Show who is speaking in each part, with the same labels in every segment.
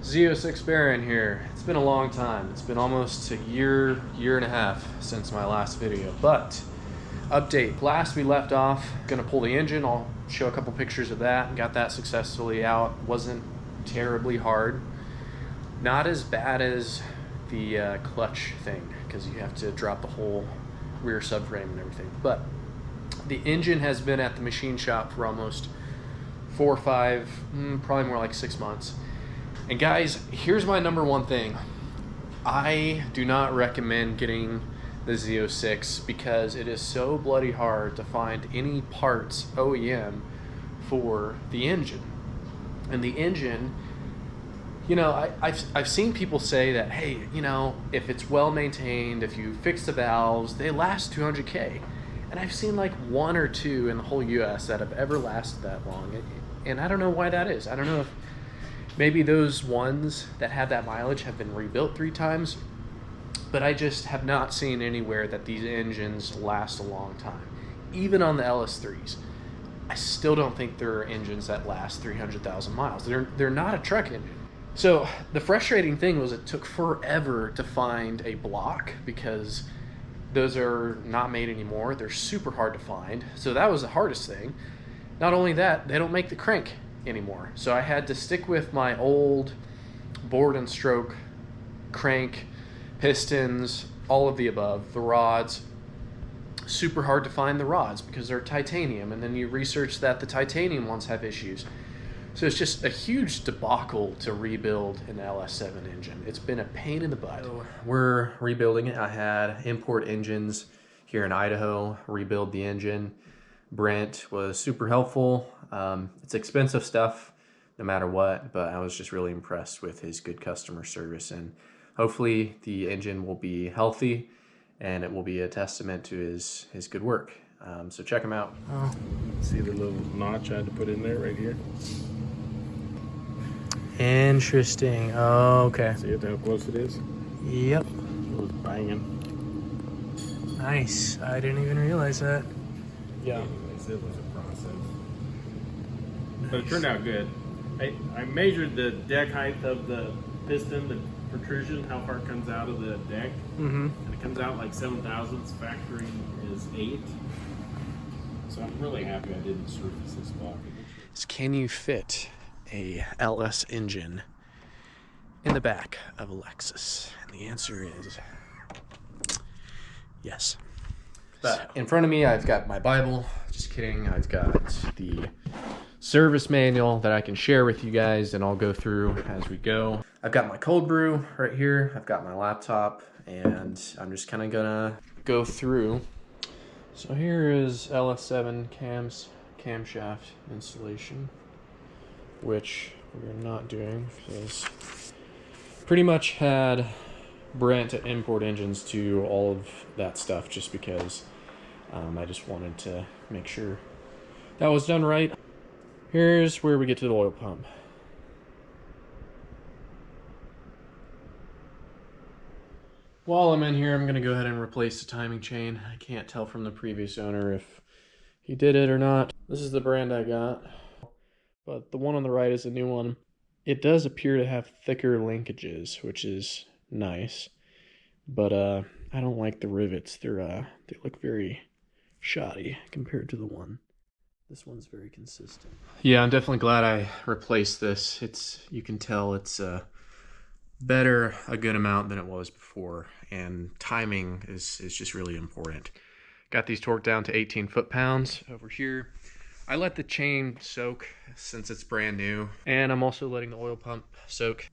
Speaker 1: Z06 Baron here. It's been a long time. It's been almost a year and a half since my last video. But, update. Last we left off, gonna pull the engine. I'll show a couple pictures of that. Got that successfully out. Wasn't terribly hard. Not as bad as the clutch thing, because you have to drop the whole rear subframe and everything. But the engine has been at the machine shop for almost 4 or 5, probably more like 6 months. And guys, here's my number one thing. I do not recommend getting the Z06 because it is so bloody hard to find any parts OEM for the engine. And the engine, you know, I've seen people say that, hey, you know, if it's well maintained, if you fix the valves, they last 200K. And I've seen like 1 or 2 in the whole US that have ever lasted that long. And I don't know why that is. I don't know if maybe those ones that have that mileage have been rebuilt 3 times, but I just have not seen anywhere that these engines last a long time. Even on the LS3s, I still don't think there are engines that last 300,000 miles. They're not a truck engine. So the frustrating thing was it took forever to find a block because those are not made anymore. They're super hard to find. So that was the hardest thing. Not only that, they don't make the crank anymore. So I had to stick with my old board and stroke crank, pistons, all of the above, the rods. Super hard to find the rods because they're titanium, and then you research that the titanium ones have issues. So it's just a huge debacle to rebuild an LS7 engine. It's been a pain in the butt. So we're rebuilding it. I had import engines here in Idaho rebuild the engine. Brent was super helpful. It's expensive stuff no matter what, but I was just really impressed with his good customer service, and hopefully the engine will be healthy and it will be a testament to his good work. So check him out.
Speaker 2: Oh. See the little notch I had to put in there right here?
Speaker 1: Interesting. Oh, okay.
Speaker 2: See how close it is?
Speaker 1: Yep.
Speaker 2: It was banging.
Speaker 1: Nice. I didn't even realize that. Yeah.
Speaker 2: Anyways, it was a process. Nice. But it turned out good. I measured the deck height of the piston, the protrusion, how far it comes out of the deck. And it comes out like 7 thousandths. Factory is 8. So I'm really happy I didn't surface this block.
Speaker 1: Can you fit a LS engine in the back of a Lexus? And the answer is yes. But in front of me, I've got my Bible. Just kidding. I've got the service manual that I can share with you guys, and I'll go through as we go. I've got my cold brew right here. I've got my laptop, and I'm just kind of gonna go through. So here is LS7 camshaft installation, which we're not doing because pretty much had Brent at Import Engines do all of that stuff just because I just wanted to make sure that was done right. Here's where we get to the oil pump. While I'm in here, I'm going to go ahead and replace the timing chain. I can't tell from the previous owner if he did it or not. This is the brand I got, but the one on the right is the new one. It does appear to have thicker linkages, which is nice, but I don't like the rivets. They look very shoddy compared to the one. This one's very consistent. Yeah, I'm definitely glad I replaced this. You can tell it's better a good amount than it was before, and timing is just really important. Got these torqued down to 18 foot-pounds over here. I let the chain soak since it's brand new, and I'm also letting the oil pump soak.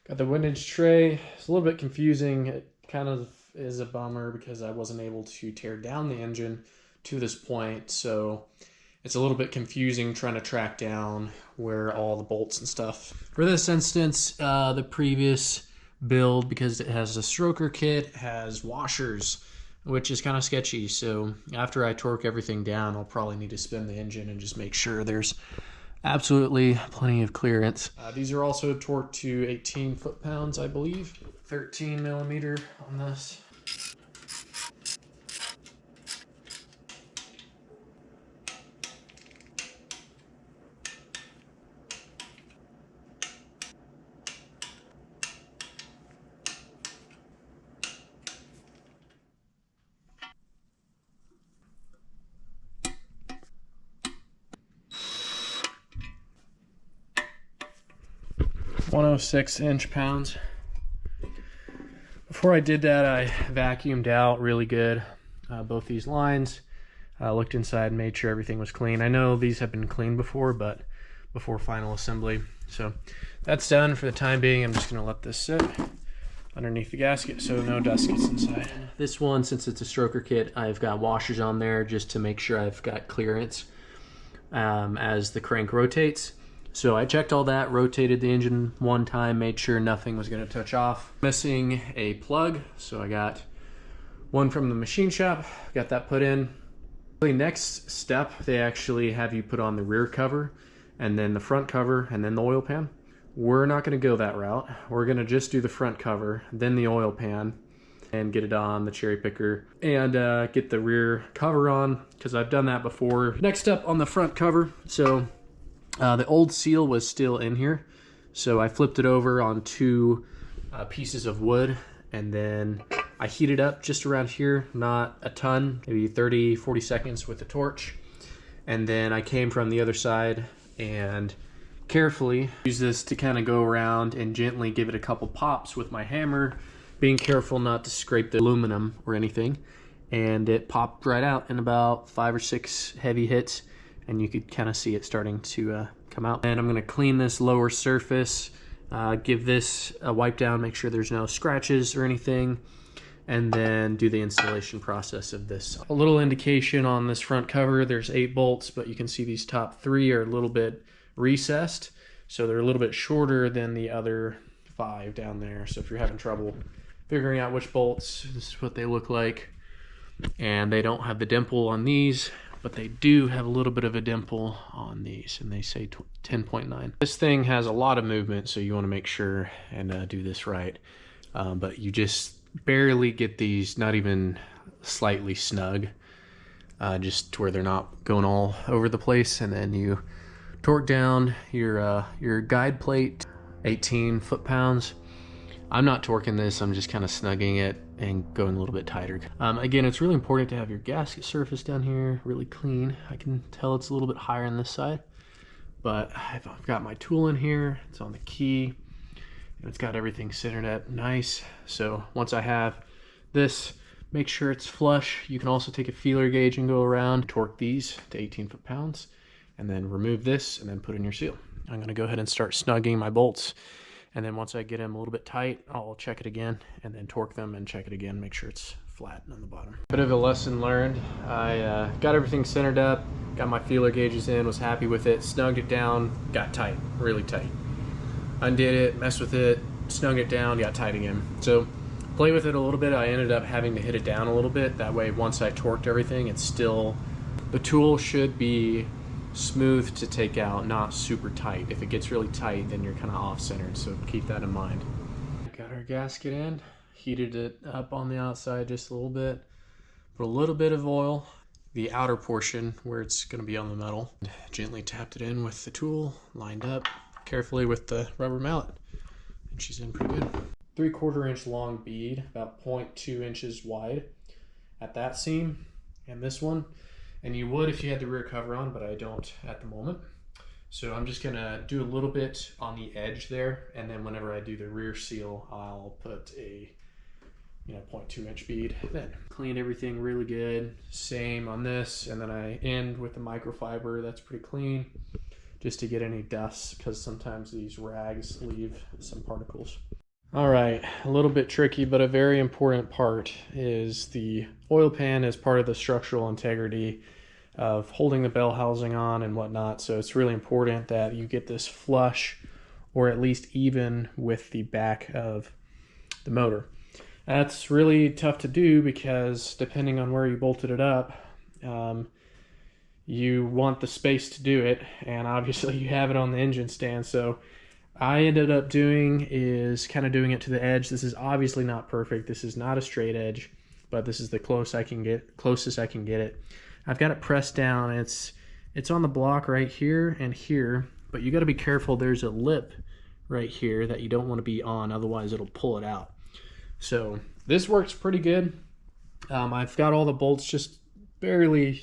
Speaker 1: Got the windage tray. It's a little bit confusing. It kind of is a bummer because I wasn't able to tear down the engine to this point, so it's a little bit confusing trying to track down where all the bolts and stuff. For this instance, the previous build, because it has a stroker kit, has washers, which is kind of sketchy. So after I torque everything down, I'll probably need to spin the engine and just make sure there's absolutely plenty of clearance. These are also torqued to 18 foot-pounds, I believe. 13 millimeter on this. 106 inch-pounds. Before I did that, I vacuumed out really good both these lines. Looked inside and made sure everything was clean. I know these have been cleaned before, but before final assembly. So that's done for the time being. I'm just gonna let this sit underneath the gasket so no dust gets inside. This one, since it's a stroker kit, I've got washers on there just to make sure I've got clearance as the crank rotates. So I checked all that, rotated the engine one time, made sure nothing was gonna touch off. Missing a plug, so I got one from the machine shop, got that put in. The next step, they actually have you put on the rear cover and then the front cover and then the oil pan. We're not gonna go that route. We're gonna just do the front cover, then the oil pan, and get it on the cherry picker and get the rear cover on, because I've done that before. Next up on the front cover, so the old seal was still in here. So I flipped it over on two pieces of wood, and then I heated up just around here, not a ton, maybe 30, 40 seconds with the torch. And then I came from the other side and carefully use this to kind of go around and gently give it a couple pops with my hammer, being careful not to scrape the aluminum or anything. And it popped right out in about 5 or 6 heavy hits, and you could kind of see it starting to come out. And I'm gonna clean this lower surface, give this a wipe down, make sure there's no scratches or anything, and then do the installation process of this. A little indication on this front cover, there's 8 bolts, but you can see these top 3 are a little bit recessed, so they're a little bit shorter than the other 5 down there. So if you're having trouble figuring out which bolts, this is what they look like. And they don't have the dimple on these, but they do have a little bit of a dimple on these, and they say 10.9. This thing has a lot of movement, so you want to make sure and do this right. But you just barely get these, not even slightly snug, just to where they're not going all over the place. And then you torque down your guide plate, 18 foot-pounds. I'm not torquing this, I'm just kind of snugging it and going a little bit tighter. Again, it's really important to have your gasket surface down here really clean. I can tell it's a little bit higher on this side, but I've got my tool in here, it's on the key, and it's got everything centered up nice. So once I have this, make sure it's flush. You can also take a feeler gauge and go around, torque these to 18 foot-pounds, and then remove this and then put in your seal. I'm gonna go ahead and start snugging my bolts. And then once I get them a little bit tight, I'll check it again and then torque them and check it again, make sure it's flat on the bottom. Bit of a lesson learned. I got everything centered up, got my feeler gauges in, was happy with it, snugged it down, got tight, really tight. Undid it, messed with it, snug it down, got tight again. So play with it a little bit. I ended up having to hit it down a little bit. That way, once I torqued everything, it's still, the tool should be smooth to take out, not super tight. If it gets really tight, then you're kind of off-centered, so keep that in mind. Got our gasket in, heated it up on the outside just a little bit, put a little bit of oil, the outer portion where it's going to be on the metal, gently tapped it in with the tool, lined up carefully with the rubber mallet, and she's in pretty good. 3/4 inch long bead, about 0.2 inches wide at that seam and this one. And you would if you had the rear cover on, but I don't at the moment. So I'm just gonna do a little bit on the edge there, and then whenever I do the rear seal, I'll put a 0.2 inch bead. Then clean everything really good. Same on this, and then I end with the microfiber. That's pretty clean, just to get any dust, because sometimes these rags leave some particles. All right, a little bit tricky, but a very important part is the oil pan as part of the structural integrity of holding the bell housing on and whatnot. So it's really important that you get this flush, or at least even with the back of the motor. That's really tough to do because depending on where you bolted it up, you want the space to do it, and obviously you have it on the engine stand. So I ended up doing is kind of doing it to the edge. This is obviously not perfect. This is not a straight edge, but this is the closest I can get it. I've got it pressed down. It's on the block right here and here, but you got to be careful. There's a lip right here that you don't want to be on, otherwise it'll pull it out. So this works pretty good. I've got all the bolts just barely,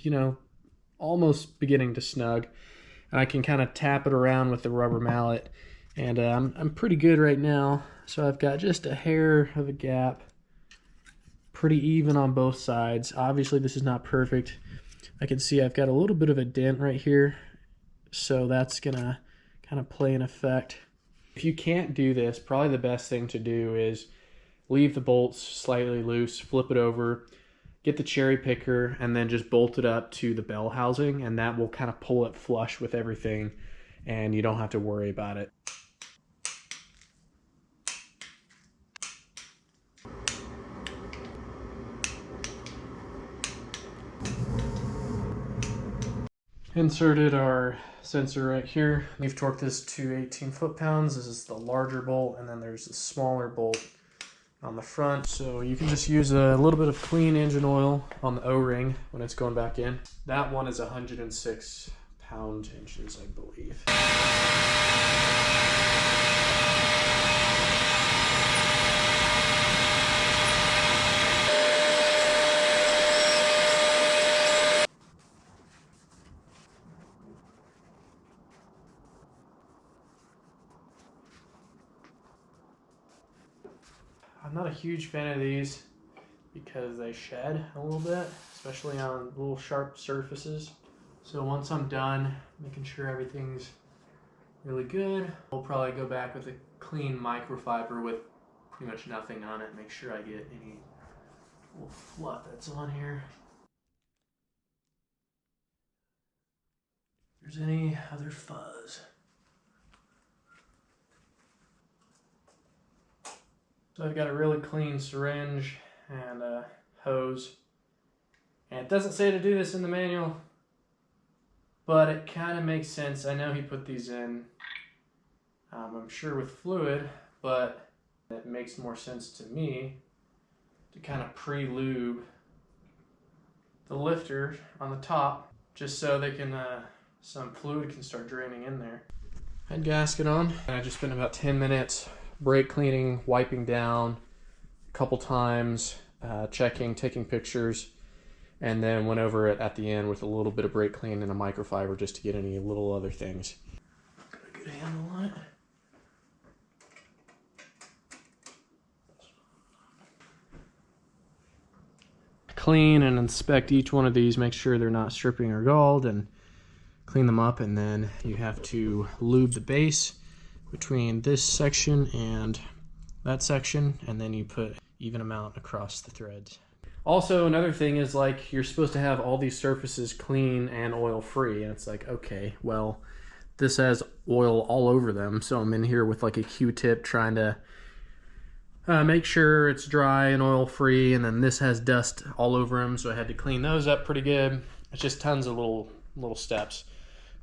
Speaker 1: almost beginning to snug, and I can kind of tap it around with the rubber mallet And I'm pretty good right now. So I've got just a hair of a gap. Pretty even on both sides. Obviously this is not perfect. I can see I've got a little bit of a dent right here. So that's gonna kind of play an effect. If you can't do this, probably the best thing to do is leave the bolts slightly loose, flip it over, get the cherry picker, and then just bolt it up to the bell housing, and that will kind of pull it flush with everything, and you don't have to worry about it. Inserted our sensor right here. We've torqued this to 18 foot-pounds. This is the larger bolt, and then there's a smaller bolt on the front. So you can just use a little bit of clean engine oil on the O-ring when it's going back in. That one is 106 pound-inches, I believe. I'm not a huge fan of these because they shed a little bit, especially on little sharp surfaces. So once I'm done making sure everything's really good, I'll probably go back with a clean microfiber with pretty much nothing on it, make sure I get any little fluff that's on here. If there's any other fuzz. So I've got a really clean syringe and a hose. And it doesn't say to do this in the manual, but it kind of makes sense. I know he put these in, I'm sure with fluid, but it makes more sense to me to kind of pre-lube the lifter on the top, just so they can, some fluid can start draining in there. Head gasket on, and I just spent about 10 minutes brake cleaning, wiping down a couple times, checking, taking pictures, and then went over it at the end with a little bit of brake clean and a microfiber just to get any little other things. Got a good handle on it. Clean and inspect each one of these, make sure they're not stripping or galled, and clean them up, and then you have to lube the base between this section and that section, and then you put even amount across the threads. Also, another thing is, like, you're supposed to have all these surfaces clean and oil free, and it's like, okay, well, this has oil all over them, so I'm in here with like a Q-tip trying to make sure it's dry and oil free, and then this has dust all over them, so I had to clean those up pretty good. It's just tons of little steps,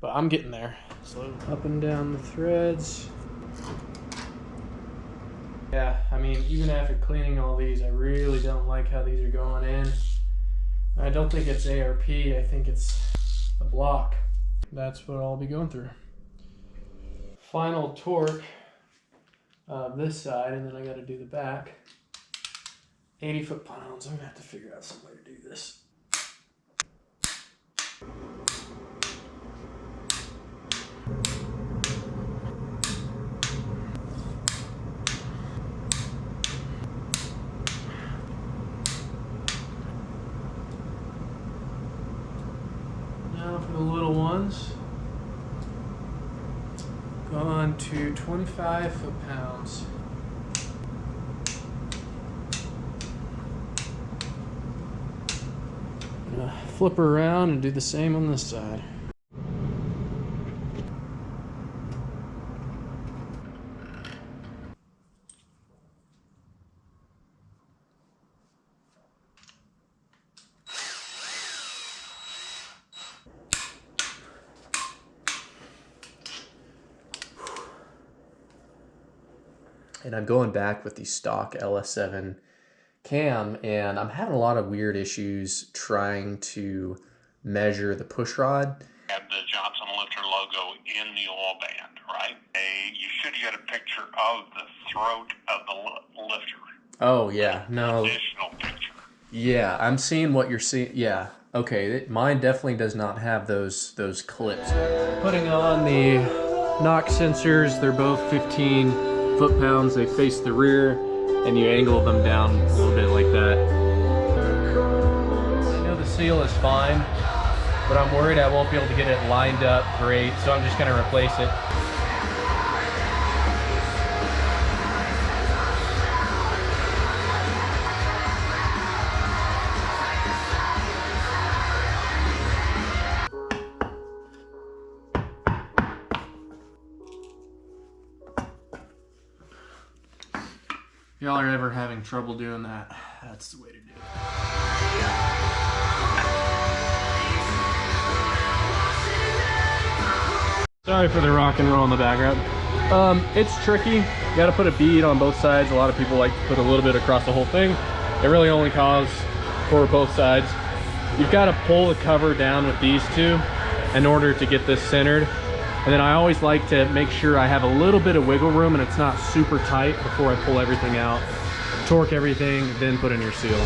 Speaker 1: but I'm getting there. So up and down the threads. Yeah, I mean, even after cleaning all these, I really don't like how these are going in. I don't think it's ARP, I think it's a block. That's what I'll be going through. Final torque of this side, and then I gotta do the back. 80 foot-pounds, I'm gonna have to figure out some way to do this. For the little ones, gone to 25 foot-pounds. Flip her around and do the same on this side. And I'm going back with the stock LS7 cam, and I'm having a lot of weird issues trying to measure the push rod.
Speaker 3: Have the Johnson lifter logo in the oil band, right? You should get a picture of the throat of the lifter.
Speaker 1: Oh yeah, no.
Speaker 3: Additional picture.
Speaker 1: Yeah, I'm seeing what you're seeing. Yeah, okay. Mine definitely does not have those clips. Putting on the knock sensors. They're both 15 foot-pounds. They face the rear, and you angle them down a little bit like that. I know the seal is fine, but I'm worried I won't be able to get it lined up great, so I'm just gonna replace it. If y'all are ever having trouble doing that, that's the way to do it. Sorry for the rock and roll in the background. It's tricky. You gotta put a bead on both sides. A lot of people like to put a little bit across the whole thing. It really only calls for both sides. You've got to pull the cover down with these two in order to get this centered. And then I always like to make sure I have a little bit of wiggle room and it's not super tight before I pull everything out. Torque everything, then put in your seal.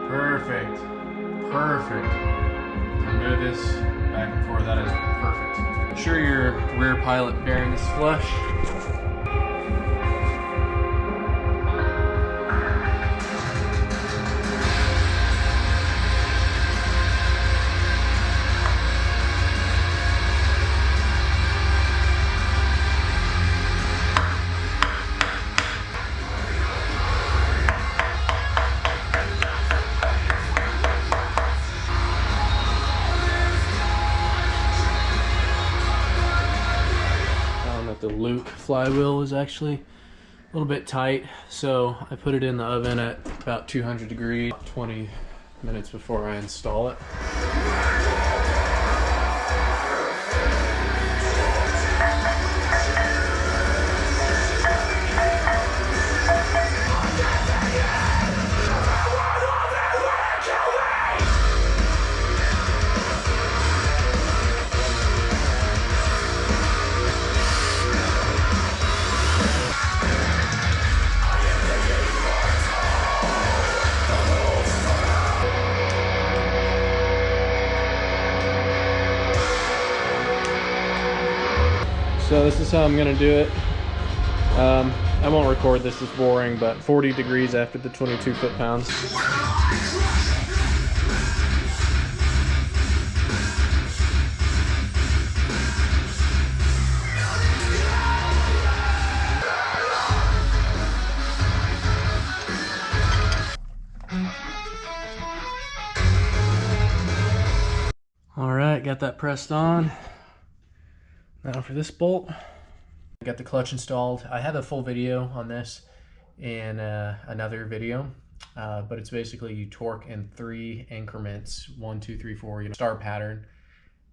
Speaker 1: Perfect. Perfect. Move this back and forth. That is perfect. Ensure your rear pilot bearing is flush. The Luke flywheel is actually a little bit tight, so I put it in the oven at about 200 degrees 20 minutes before I install it. So this is how I'm gonna do it. I won't record this, it's boring, but 40 degrees after the 22 foot-pounds. All right, got that pressed on. Now for this bolt, I got the clutch installed. I have a full video on this in another video, but it's basically you torque in 3 increments, 1, 2, 3, 4, star pattern,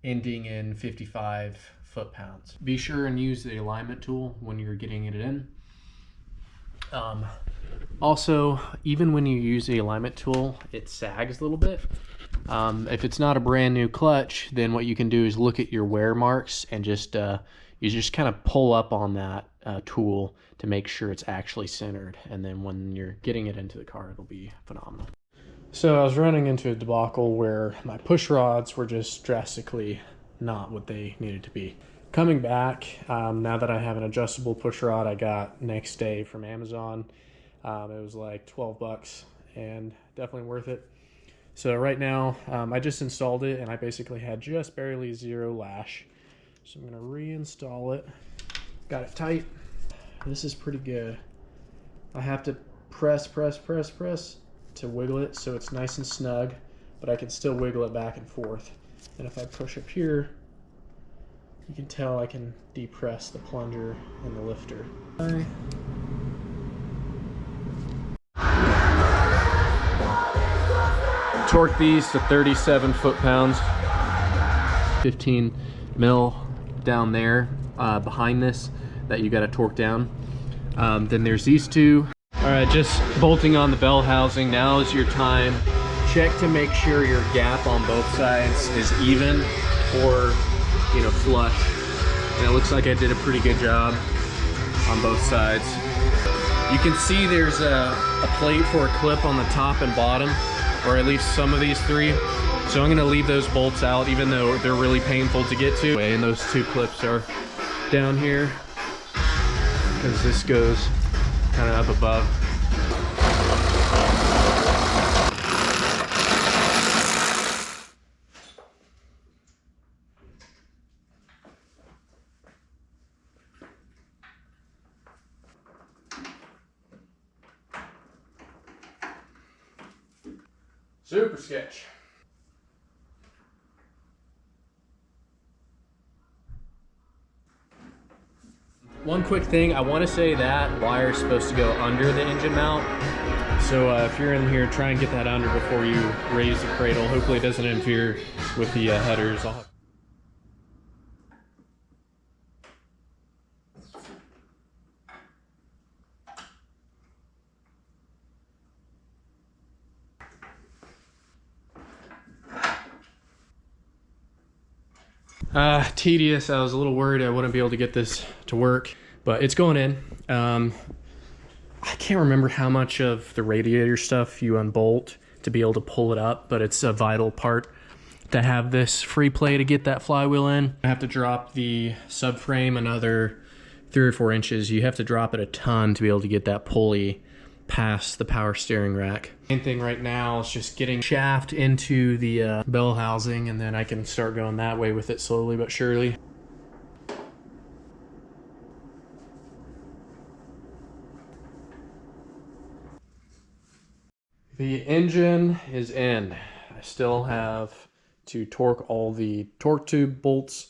Speaker 1: ending in 55 foot-pounds. Be sure and use the alignment tool when you're getting it in. Also, even when you use the alignment tool, it sags a little bit. If it's not a brand new clutch, then what you can do is look at your wear marks and just you just kind of pull up on that tool to make sure it's actually centered, and then when you're getting it into the car, it'll be phenomenal. So I was running into a debacle where my push rods were just drastically not what they needed to be. Coming back, now that I have an adjustable push rod I got next day from Amazon, it was like 12 bucks and definitely worth it. So right now, I just installed it and I basically had just barely 0 lash. So I'm gonna reinstall it. Got it tight. This is pretty good. I have to press to wiggle it so it's nice and snug, but I can still wiggle it back and forth. And if I push up here, you can tell I can depress the plunger and the lifter. Torque these to 37 foot-pounds. 15 mil down there behind this that you got to torque down. Then there's these two. All right, just bolting on the bell housing. Now is your time. Check to make sure your gap on both sides is even or flush. And it looks like I did a pretty good job on both sides. You can see there's a plate for a clip on the top and bottom, or at least some of these three. So I'm gonna leave those bolts out even though they're really painful to get to. And those two clips are down here because this goes kind of up above. Super sketch. One quick thing, I want to say that wire is supposed to go under the engine mount. So if you're in here, try and get that under before you raise the cradle. Hopefully it doesn't interfere with the headers. Tedious. I was a little worried I wouldn't be able to get this to work, but it's going in. I can't remember how much of the radiator stuff you unbolt to be able to pull it up, but it's a vital part to have this free play to get that flywheel in. I have to drop the subframe another 3 or 4 inches. You have to drop it a ton to be able to get that pulley past the power steering rack. Main thing right now is just getting shaft into the bell housing, and then I can start going that way with it slowly but surely. The engine is in. I still have to torque all the torque tube bolts,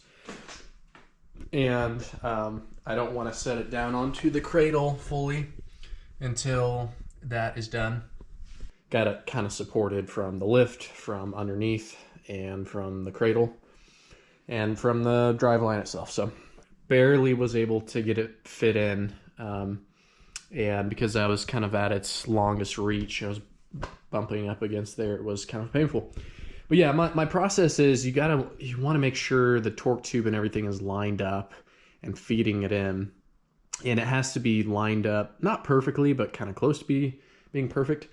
Speaker 1: and I don't want to set it down onto the cradle fully until that is done. Got it kind of supported from the lift, from underneath, and from the cradle, and from the driveline itself. So barely was able to get it fit in, and because I was kind of at its longest reach, I was bumping up against there. It was kind of painful. But yeah, my process is you want to make sure the torque tube and everything is lined up and feeding it in. And it has to be lined up, not perfectly, but kind of close to being perfect.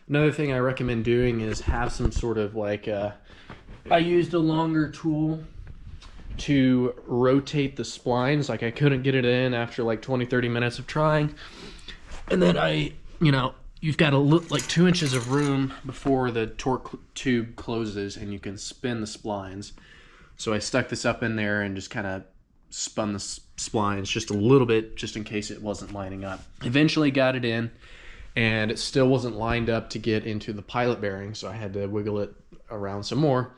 Speaker 1: Another thing I recommend doing is have some sort of like, I used a longer tool to rotate the splines. Like I couldn't get it in after like 20-30 minutes of trying. And then you've got like 2 inches of room before the torque tube closes and you can spin the splines. So I stuck this up in there and just kind of spun the splines just a little bit, just in case it wasn't lining up. Eventually got it in, and it still wasn't lined up to get into the pilot bearing, so I had to wiggle it around some more,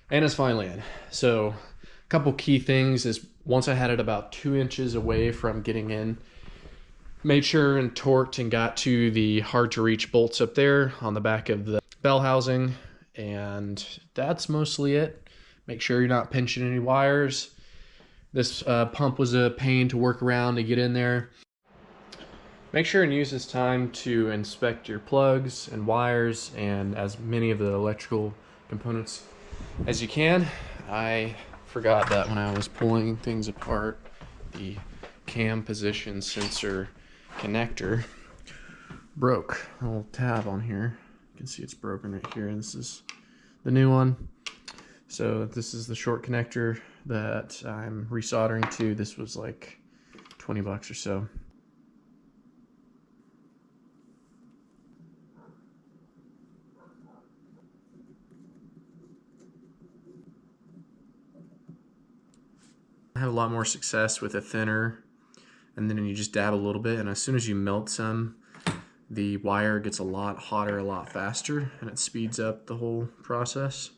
Speaker 1: and it's finally in. So a couple key things is once I had it about 2 inches away from getting in, made sure and torqued and got to the hard to reach bolts up there on the back of the bell housing, and that's mostly it. Make sure you're not pinching any wires. This pump was a pain to work around to get in there. Make sure and use this time to inspect your plugs and wires and as many of the electrical components as you can. I forgot that when I was pulling things apart, the cam position sensor connector broke. A little tab on here. You can see it's broken right here, and this is the new one. So this is the short connector that I'm resoldering to. This was like 20 bucks or so. I have a lot more success with a thinner, and then you just dab a little bit, and as soon as you melt some, the wire gets a lot hotter a lot faster, and it speeds up the whole process.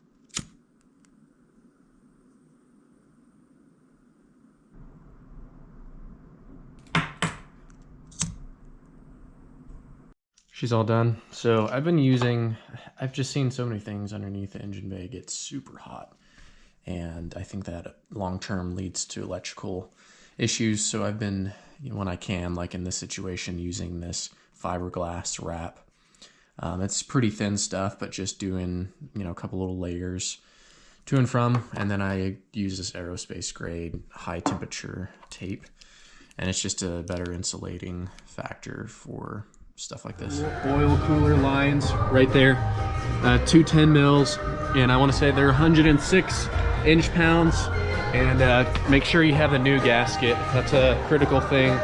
Speaker 1: She's all done. So I've just seen so many things underneath the engine bay get super hot. And I think that long-term leads to electrical issues. So I've been, when I can, like in this situation, using this fiberglass wrap. It's pretty thin stuff, but just doing, a couple little layers to and from. And then I use this aerospace grade high temperature tape and it's just a better insulating factor for stuff like this.
Speaker 4: Oil cooler lines right there, 210 mils, and I want to say they're 106 inch-pounds. And make sure you have the new gasket. That's a critical thing.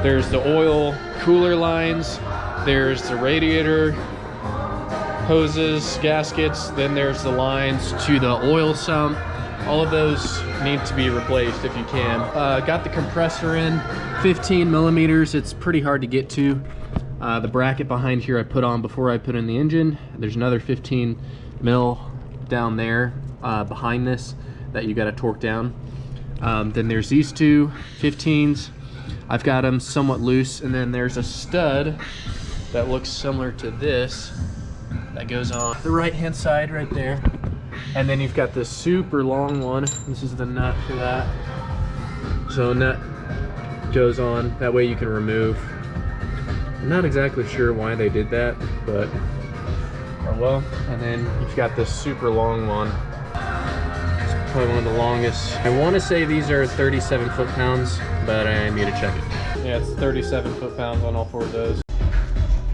Speaker 4: There's the oil cooler lines, there's the radiator hoses, gaskets, then there's the lines to the oil sump. All of those need to be replaced if you can. Got the compressor in, 15 millimeters. It's pretty hard to get to. The bracket behind here I put on before I put in the engine. There's another 15 mil down there behind this that you got to torque down. Then there's these two 15s. I've got them somewhat loose, and then there's a stud that looks similar to this that goes on the right hand side right there. And then you've got this super long one. This is the nut for that. So nut goes on, that way you can remove. I'm not exactly sure why they did that, but oh well. And then you've got this super long one. It's probably one of the longest. I want to say these are 37 foot-pounds, but I need to check it.
Speaker 1: Yeah, it's 37 foot-pounds on all four of those.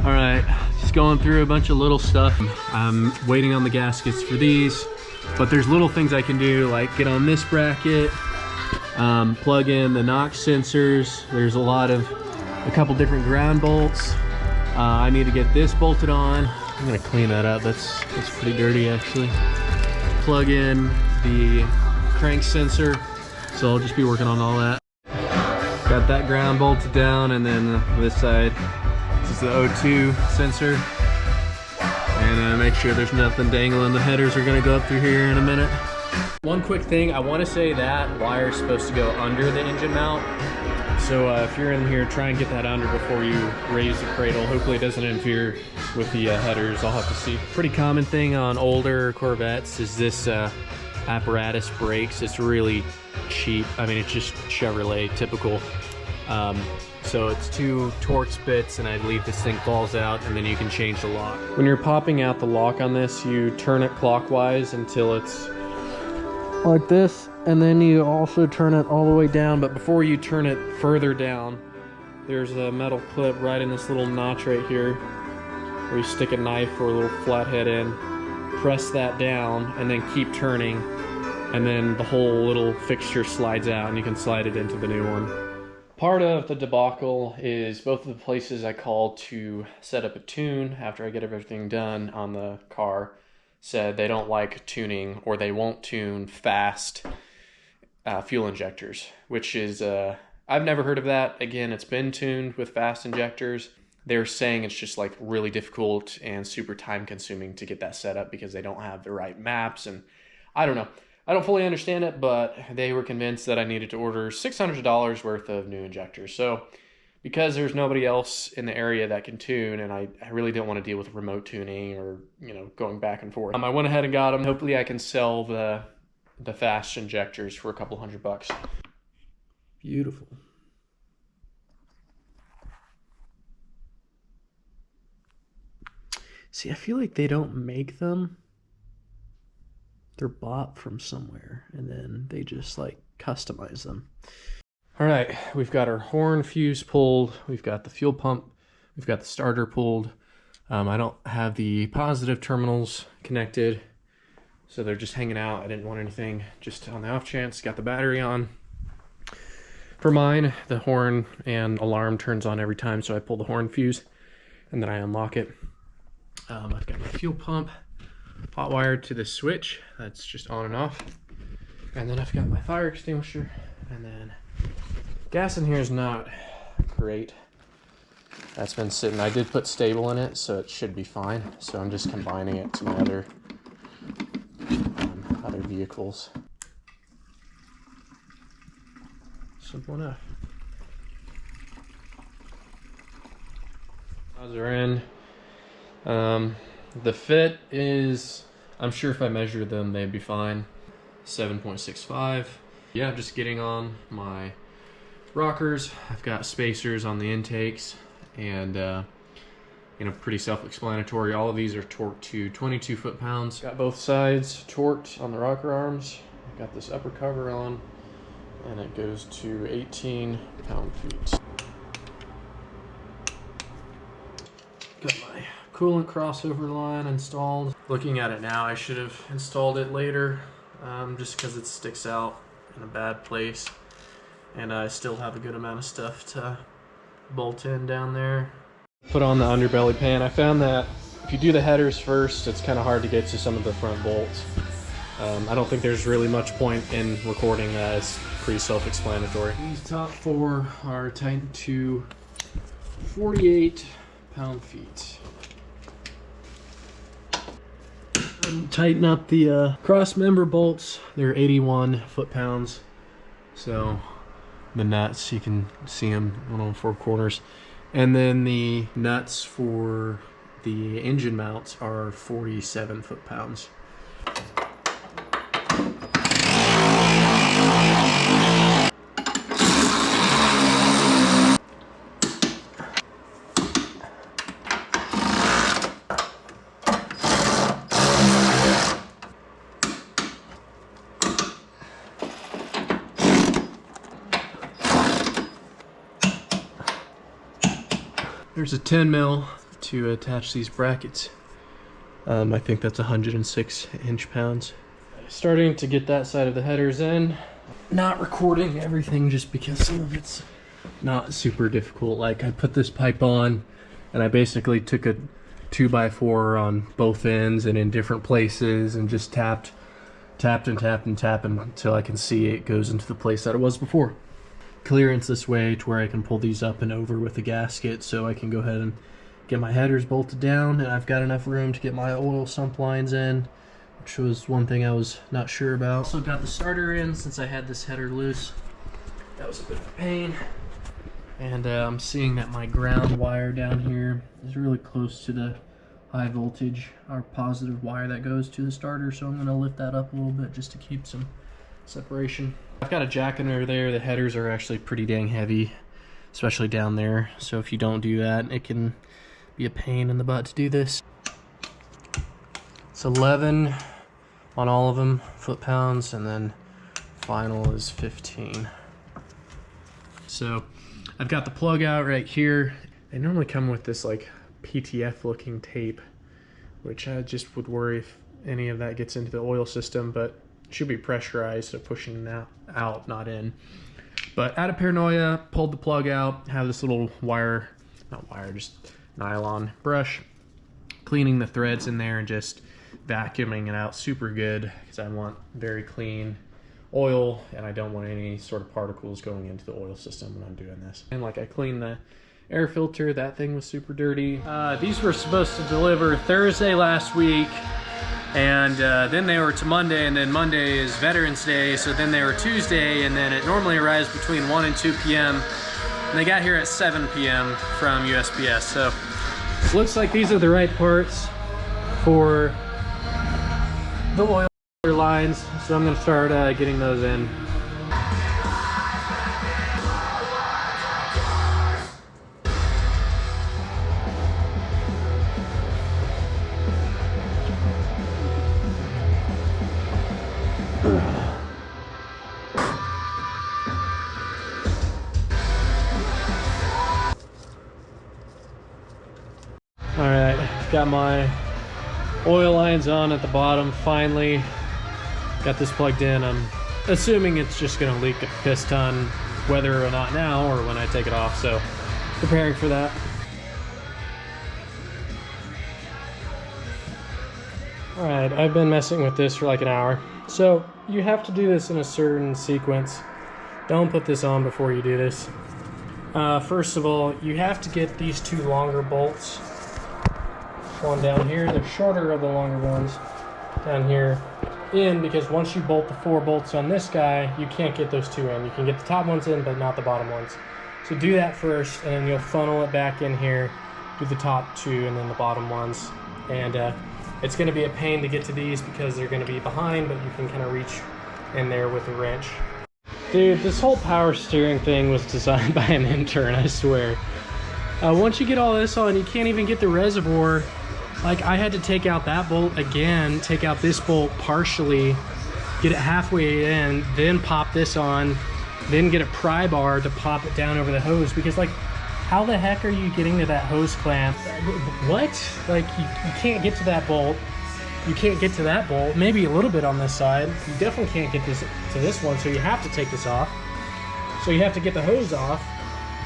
Speaker 4: All right, just going through a bunch of little stuff. I'm waiting on the gaskets for these, but there's little things I can do, like get on this bracket, plug in the NOx sensors. There's a couple different ground bolts. I need to get this bolted on. I'm gonna clean that up. That's pretty dirty actually. Plug in the crank sensor. So I'll just be working on all that. Got that ground bolted down, and then this side, this is the O2 sensor. And make sure there's nothing dangling. The headers are gonna go up through here in a minute. One quick thing, I wanna say that wire is supposed to go under the engine mount. So if you're in here, try and get that under before you raise the cradle. Hopefully it doesn't interfere with the headers. I'll have to see. Pretty common thing on older Corvettes is this apparatus brakes. It's really cheap. I mean, it's just Chevrolet typical. So it's 2 Torx bits, and I believe this thing falls out, and then you can change the lock. When you're popping out the lock on this, you turn it clockwise until it's like this, and then you also turn it all the way down. But before you turn it further down, there's a metal clip right in this little notch right here where you stick a knife or a little flathead in, press that down, and then keep turning, and then the whole little fixture slides out and you can slide it into the new one. Part of the debacle is both of the places I called to set up a tune after I get everything done on the car said they don't like tuning, or they won't tune fast fuel injectors, which is, I've never heard of that. Again, it's been tuned with fast injectors. They're saying it's just like really difficult and super time consuming to get that set up because they don't have the right maps, and I don't know. I don't fully understand it, but they were convinced that I needed to order $600 worth of new injectors. So because there's nobody else in the area that can tune, and I really didn't want to deal with remote tuning or, you know, going back and forth, I went ahead and got them. Hopefully I can sell the fast injectors for a couple $100. Beautiful. See, I feel like they don't make them. They're bought from somewhere, and then they just like customize them. All right, we've got our horn fuse pulled. We've got the fuel pump. We've got the starter pulled. I don't have the positive terminals connected, so they're just hanging out. I didn't want anything just on the off chance. Got the battery on. For mine, the horn and alarm turns on every time, so I pull the horn fuse, and then I unlock it. I've got my fuel pump hot wired to the switch. That's just on and off. And then I've got my fire extinguisher, and then gas in here is not great. That's been sitting. I did put stable in it, so it should be fine. So I'm just combining it to my other vehicles. Simple enough. Those are in. The fit is, I'm sure if I measured them, they'd be fine. 7.65. Yeah, I'm just getting on my rockers. I've got spacers on the intakes, and you know, pretty self-explanatory. All of these are torqued to 22 foot-pounds. Got both sides torqued on the rocker arms. I've got this upper cover on.
Speaker 1: and it goes to 18 pound-feet. Got my coolant crossover line installed. Looking at it now, I should have installed it later, just because it sticks out in a bad place. And I still have a good amount of stuff to bolt in down there. Put on the underbelly pan. I found that if you do the headers first, it's kind of hard to get to some of the front bolts. I don't think there's really much point in recording that. It's pretty self-explanatory. These top four are tightened to 48 pound-feet. Tighten up the cross member bolts. They're 81 foot-pounds. So the nuts, you can see them on all four corners. And then the nuts for the engine mounts are 47 foot-pounds. There's a 10 mil to attach these brackets. I think that's 106 inch-pounds. Starting to get that side of the headers in. Not recording everything just because some of it's not super difficult. Like, I put this pipe on and I basically took a 2x4 on both ends and in different places and just tapped until I can see it goes into the place that it was before. Clearance this way to where I can pull these up and over with the gasket, so I can go ahead and get my headers bolted down, and I've got enough room to get my oil sump lines in, which was one thing I was not sure about. Also got the starter in since I had this header loose. That was a bit of a pain. And I'm seeing that my ground wire down here is really close to the high voltage or positive wire that goes to the starter, so I'm going to lift that up a little bit just to keep some separation. I've got a jack under there. The headers are actually pretty dang heavy, especially down there. So if you don't do that, it can be a pain in the butt to do this. It's 11 on all of them, foot-pounds, and then final is 15. So I've got the plug out right here. They normally come with this like PTF looking tape, which I just would worry if any of that gets into the oil system, but it should be pressurized, so pushing out, not in. But out of paranoia, pulled the plug out, have this little just nylon brush, cleaning the threads in there and just vacuuming it out super good, because I want very clean oil and I don't want any sort of particles going into the oil system when I'm doing this. And like, I cleaned the air filter, that thing was super dirty. These were supposed to deliver Thursday last week, and then they were to Monday, and then Monday is Veterans Day, so then they were Tuesday, and then it normally arrives between 1 and 2 p.m. and they got here at 7 p.m. from USPS. So looks like these are the right parts for the oil lines, so I'm gonna start getting those in. Alright, got my oil lines on at the bottom finally. Got this plugged in. I'm assuming it's just going to leak a piston, whether or not now or when I take it off, so preparing for that. Alright, I've been messing with this for like an hour. So you have to do this in a certain sequence. Don't put this on before you do this. First of all, you have to get these two longer bolts. One down here, the shorter of the longer ones down here in, because once you bolt the 4 bolts on this guy, you can't get those 2 in. You can get the top ones in, but not the bottom ones. So do that first, and then you'll funnel it back in here, do the top 2 and then the bottom ones. And it's going to be a pain to get to these because they're going to be behind, but you can kind of reach in there with a wrench. Dude, this whole power steering thing was designed by an intern, I swear. Once you get all this on, you can't even get the reservoir. Like, I had to take out that bolt again, take out this bolt partially, get it halfway in, then pop this on,
Speaker 4: then get a pry bar to pop it down over the hose, because like, how the heck are you getting to that hose clamp? What? Like, you can't get to that bolt. You can't get to that bolt. Maybe a little bit on this side. You definitely can't get this to this one, so you have to take this off. So you have to get the hose off.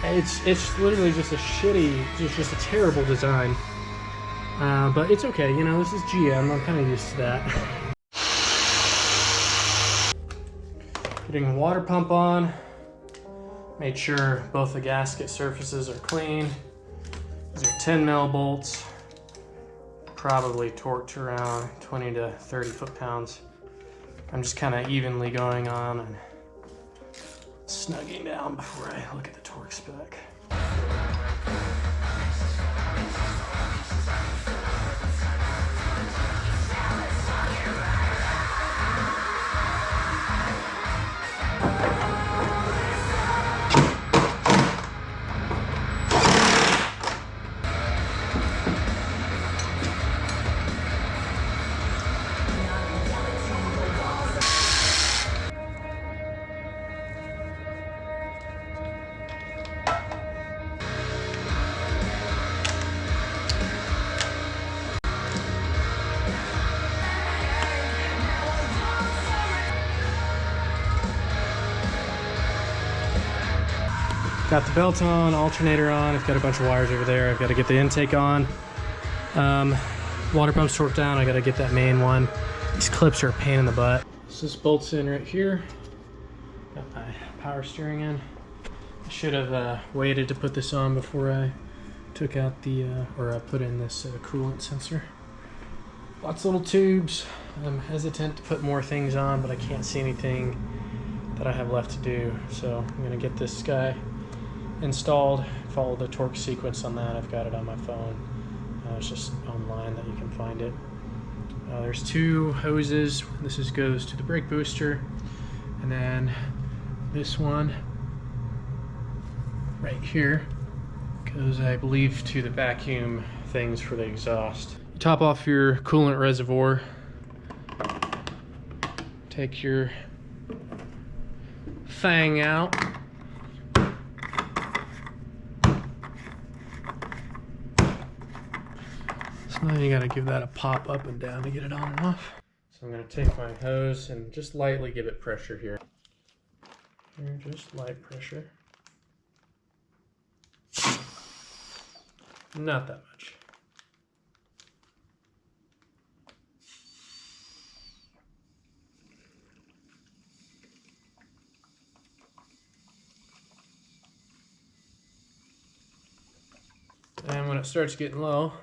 Speaker 4: It's literally just a shitty, just a terrible design. But it's okay, you know, this is GM. I'm kind of used to that. Getting the water pump on. Made sure both the gasket surfaces are clean. These are 10 mil bolts, probably torqued around 20 to 30 foot-pounds. I'm just kind of evenly going on and snugging down before I look at the torque spec. Got the belt on, alternator on. I've got a bunch of wires over there. I've got to get the intake on. Water pump's torqued down. I got to get that main one. These clips are a pain in the butt. So this bolts in right here. Got my power steering in. I should have waited to put this on before I took out the, put in this coolant sensor. Lots of little tubes. I'm hesitant to put more things on, but I can't see anything that I have left to do. So I'm gonna get this guy installed, follow the torque sequence on that. I've got it on my phone. It's just online that you can find it. There's two hoses. This goes to the brake booster, and then this one right here goes, I believe, to the vacuum things for the exhaust. You top off your coolant reservoir. Take your fang out. Now you gotta give that a pop up and down to get it on and off. So I'm gonna take my hose and just lightly give it pressure here. Just light pressure. Not that much. And when it starts getting low,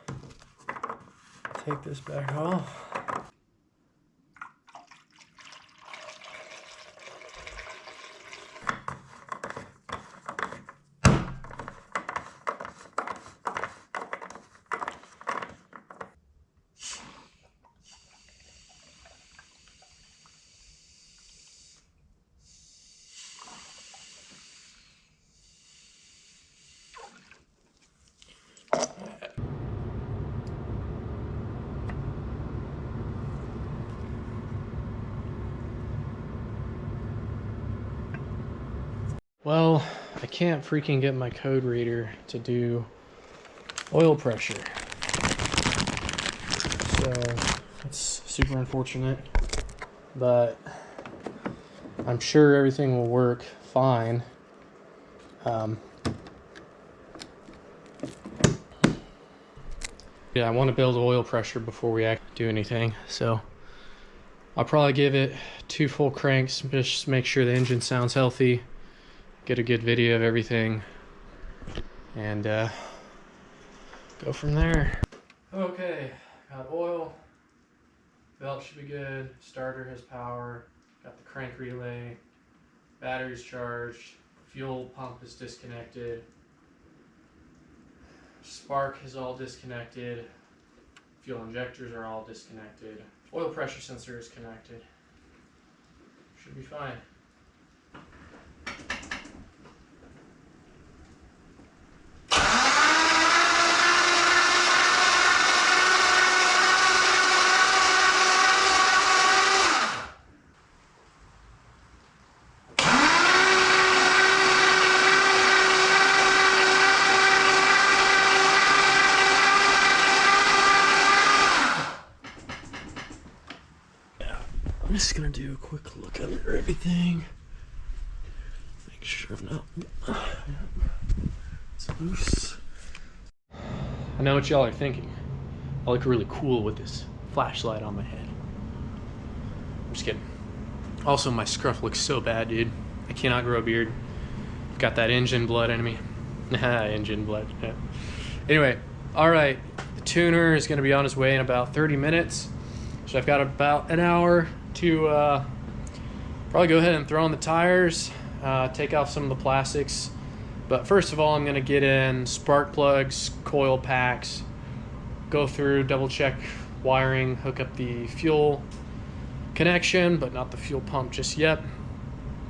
Speaker 4: take this back off. Well, I can't freaking get my code reader to do oil pressure. So it's super unfortunate, but I'm sure everything will work fine. Yeah, I want to build oil pressure before we actually do anything. So I'll probably give it 2 full cranks, just make sure the engine sounds healthy. Get a good video of everything, and go from there. Okay, got oil, belt should be good, starter has power, got the crank relay, battery's charged, fuel pump is disconnected, spark is all disconnected, fuel injectors are all disconnected, oil pressure sensor is connected. Should be fine. just gonna do a quick look under everything. Make sure I'm not. It's loose. I know what y'all are thinking. I look really cool with this flashlight on my head. I'm just kidding. Also, my scruff looks so bad, dude. I cannot grow a beard. Got that engine blood in me. Engine blood. Yeah. Anyway, all right. The tuner is going to be on his way in about 30 minutes. So I've got about an hour to probably go ahead and throw on the tires, take off some of the plastics. But first of all, I'm going to get in spark plugs, coil packs, go through, double check wiring, hook up the fuel connection, but not the fuel pump just yet.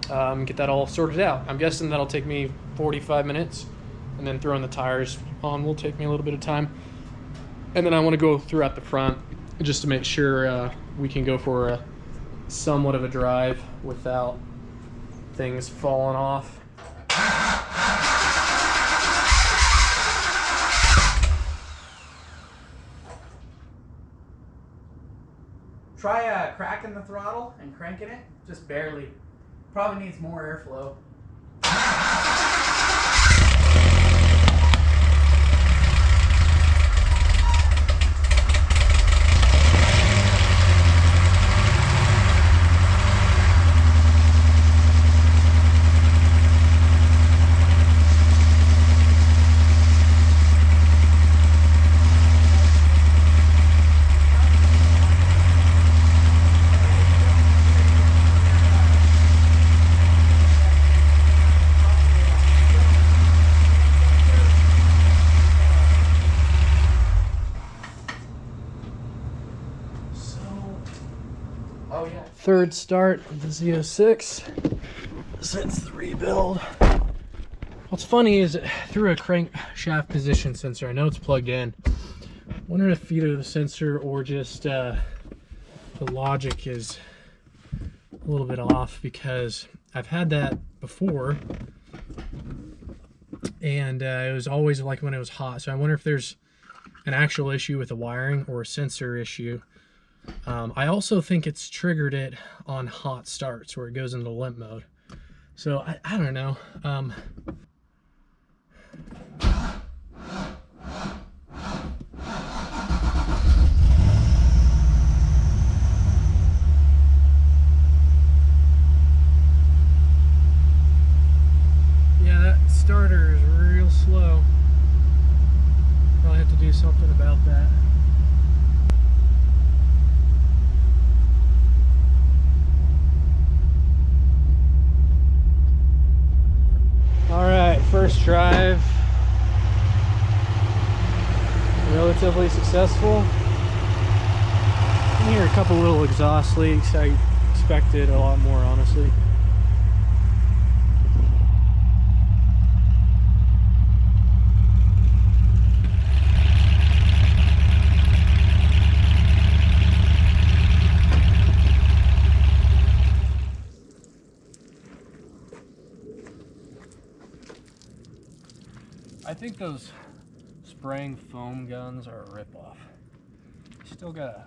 Speaker 4: Get that all sorted out. I'm guessing that'll take me 45 minutes, and then throwing the tires on will take me a little bit of time. And then I want to go throughout the front just to make sure we can go for a somewhat of a drive without things falling off.
Speaker 5: Try cracking the throttle and cranking it, just barely. Probably needs more airflow.
Speaker 4: Third start of the Z06 since the rebuild. What's funny is it threw a crankshaft position sensor. I know it's plugged in. Wondering if either the sensor or just the logic is a little bit off, because I've had that before and it was always like when it was hot. So I wonder if there's an actual issue with the wiring or a sensor issue. I also think it's triggered it on hot starts where it goes into limp mode. So I don't know. Yeah, that starter is real slow. Probably have to do something about that. Alright, first drive, relatively successful. I hear a couple little exhaust leaks. I expected a lot more, honestly. I think those spraying foam guns are a ripoff. Still gotta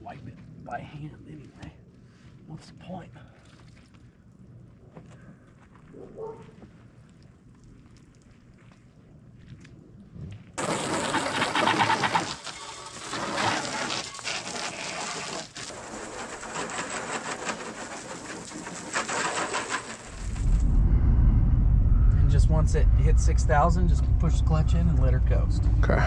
Speaker 4: wipe it by hand anyway. What's the point?
Speaker 5: Once it hits 6,000, just push the clutch in and let her coast.
Speaker 4: Okay.